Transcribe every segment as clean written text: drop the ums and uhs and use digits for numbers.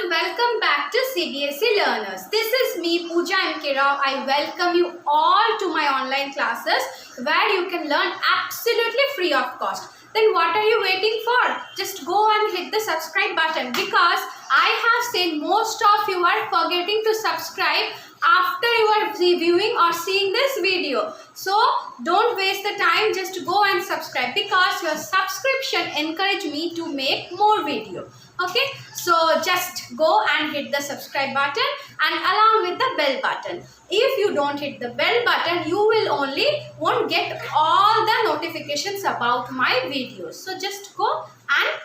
everyone, welcome back to CBSE Learners. This is me Pooja and Kira. I welcome you all to my online classes where you can learn absolutely free of cost. Then what are you waiting for? Just go and hit the subscribe button because I have seen most of you are forgetting to subscribe after you are reviewing or seeing this video. So don't waste the time, just go and subscribe because your subscription encourages me to make more video. Okay, so just go and hit the subscribe button and along with the bell button. If you don't hit the bell button, you will won't get all the notifications about my videos. So just go and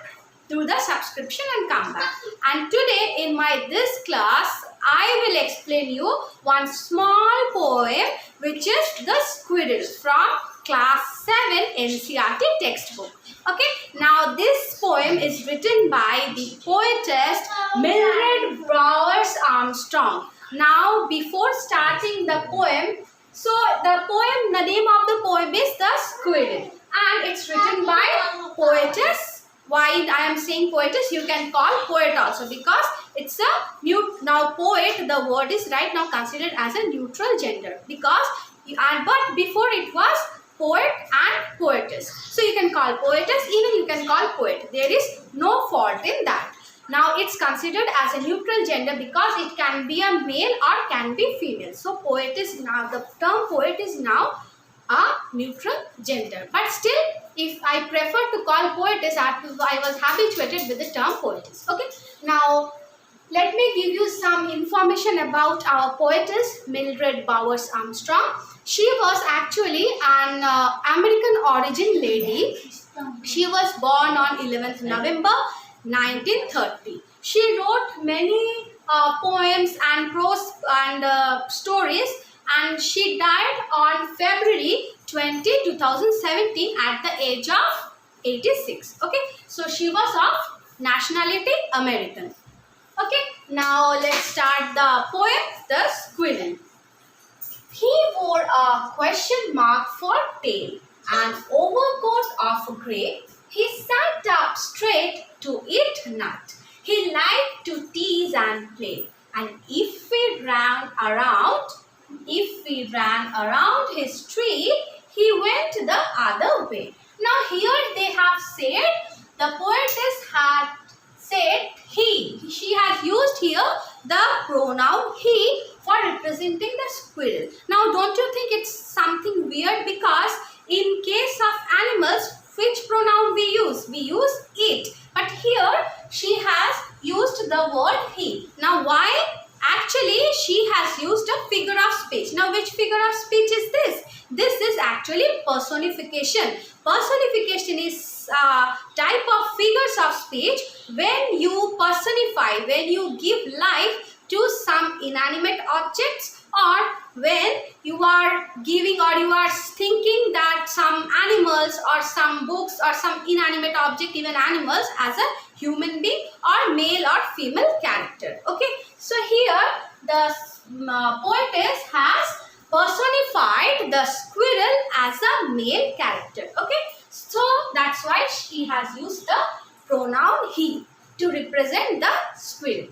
do the subscription and come back. And today in this class, I will explain you one small poem which is The Squirrel from class 7 NCERT textbook. Okay, now this poem is written by the poetess Mildred Armstrong. Now before starting the poem, the name of the poem is The Squirrel and it's written by poetess. Why I am saying poetess, you can call poet also because it's a now poet, the word is right now considered as a neutral gender because but before it was poet and poetess. So you can call poetess, even you can call poet. There is no fault in that. Now it's considered as a neutral gender because it can be a male or can be female. So poet is now, the term poet is now a neutral gender. But still, if I prefer to call poetess, I was habituated with the term poetess. Okay. Now let me give you some information about our poetess Mildred Armstrong. She was actually an American origin lady. She was born on 11th November 1930. She wrote many poems and prose and stories, and she died on February 20, 2017 at the age of 86. Okay, so she was of nationality American. Okay, now let's start the poem The Squirrel. He wore a question mark for tail, an overcoat of grey. He sat up straight to eat nut. He liked to tease and play, and if we ran around his tree, he went the other way. Now here they have said, the poetess had said he. She has used here the pronoun he for representing the squirrel. Now don't you think it's something weird because in case of animals, which pronoun we use? We use it. But here she has used the word he. Now why? Actually, she has used a figure of speech. Now, which figure of speech is this? This is actually personification. Personification is a type of figures of speech when you personify, when you give life to some inanimate objects, or when you are giving or you are thinking that some animals or some books or some inanimate object, even animals, as a human being or male or female character. Okay, so here the poetess has personified the squirrel as a male character. Okay, so that's why she has used the pronoun he to represent the squirrel.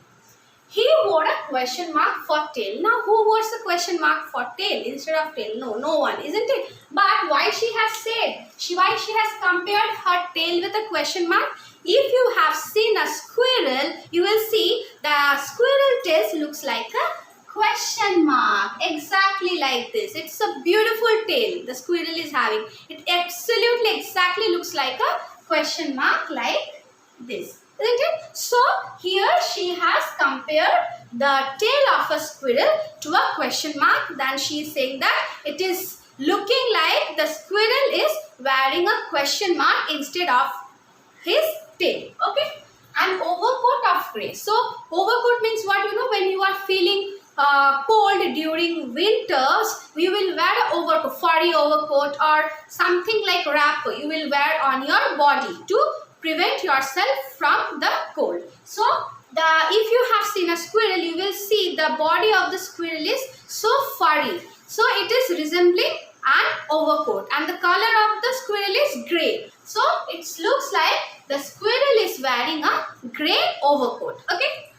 He wore a question mark for tail. Now, who wears a question mark for tail instead of tail? No one, isn't it? But why she has said, why she has compared her tail with a question mark? If you have seen a squirrel, you will see the squirrel tail looks like a question mark. Exactly like this. It's a beautiful tail the squirrel is having. It absolutely exactly looks like a question mark like this. Isn't it? So here she has compared the tail of a squirrel to a question mark. Then she is saying that it is looking like the squirrel is wearing a question mark instead of his tail. Okay. And overcoat of grey. So overcoat means what? When you are feeling cold during winters, you will wear an overcoat, furry overcoat or something like wrapper you will wear on your body to prevent yourself from the cold. So if you have seen a squirrel, you will see the body of the squirrel is so furry. So it is resembling an overcoat and the color of the squirrel is grey. So it looks like the squirrel is wearing a grey overcoat. Okay.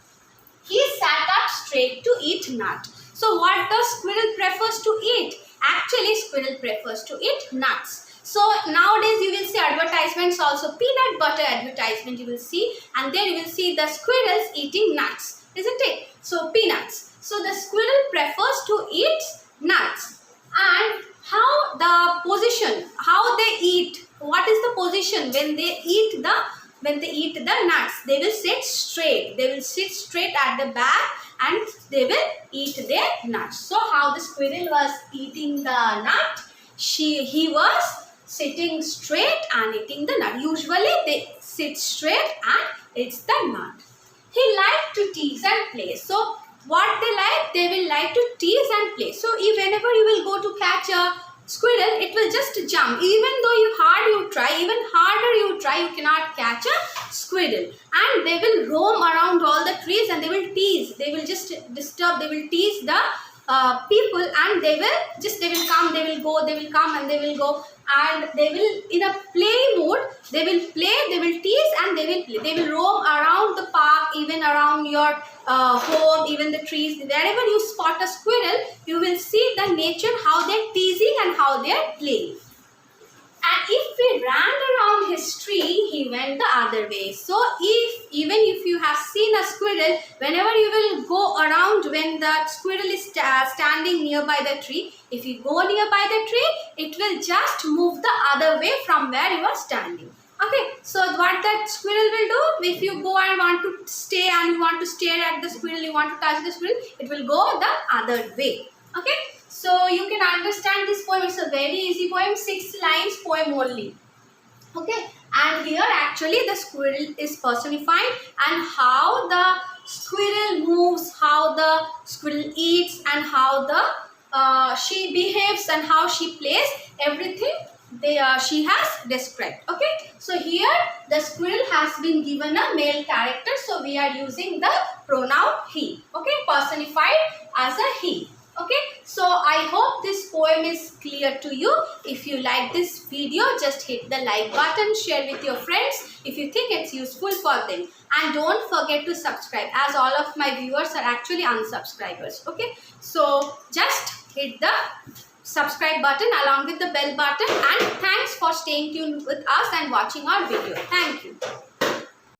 eat nut. So what does squirrel prefers to eat? Actually, squirrel prefers to eat nuts. So nowadays you will see advertisements also, peanut butter advertisement you will see, and there you will see the squirrels eating nuts, isn't it? So peanuts. So the squirrel prefers to eat nuts. And how the position, how they eat, what is the position when they eat the nuts? They will sit straight. They will sit straight at the back and they will eat their nuts. So how the squirrel was eating the nut? He was sitting straight and eating the nut. Usually they sit straight and eats the nut. He liked to tease and play. So what they like? They will like to tease and play. So whenever you will go to catch a squirrel, it will just jump. Even though even harder you try, you cannot catch a squirrel. And they will roam around all the trees and they will tease. They will just disturb. They will tease the people, and they will come, they will go, they will come and they will go, and they will, in a play mode, they will play, they will tease and they will play. They will roam around the park, even around your home, even the trees. Wherever you spot a squirrel, you will see the nature, how they're teasing and how they're playing. And if we ran around his tree, he went the other way. So even if you have seen a squirrel, whenever you will go around, when the squirrel is standing nearby the tree, if you go nearby the tree, it will just move the other way from where you are standing. Okay, so what that squirrel will do, if you go and want to stay and you want to stare at the squirrel, you want to touch the squirrel, it will go the other way. Okay, so you can understand this poem. It's a very easy poem, 6 lines poem only. Okay, and here actually the squirrel is personified, and how the squirrel moves, how the squirrel eats, and how the she behaves and how she plays, everything she has described. Okay, so here the squirrel has been given a male character, so we are using the pronoun he. Okay, personified as a he. Okay, so I hope this poem is clear to you. If you like this video, just hit the like button, share with your friends if you think it's useful for them. And don't forget to subscribe, as all of my viewers are actually unsubscribers. Okay, so just hit the subscribe button along with the bell button, and thanks for staying tuned with us and watching our video. Thank you.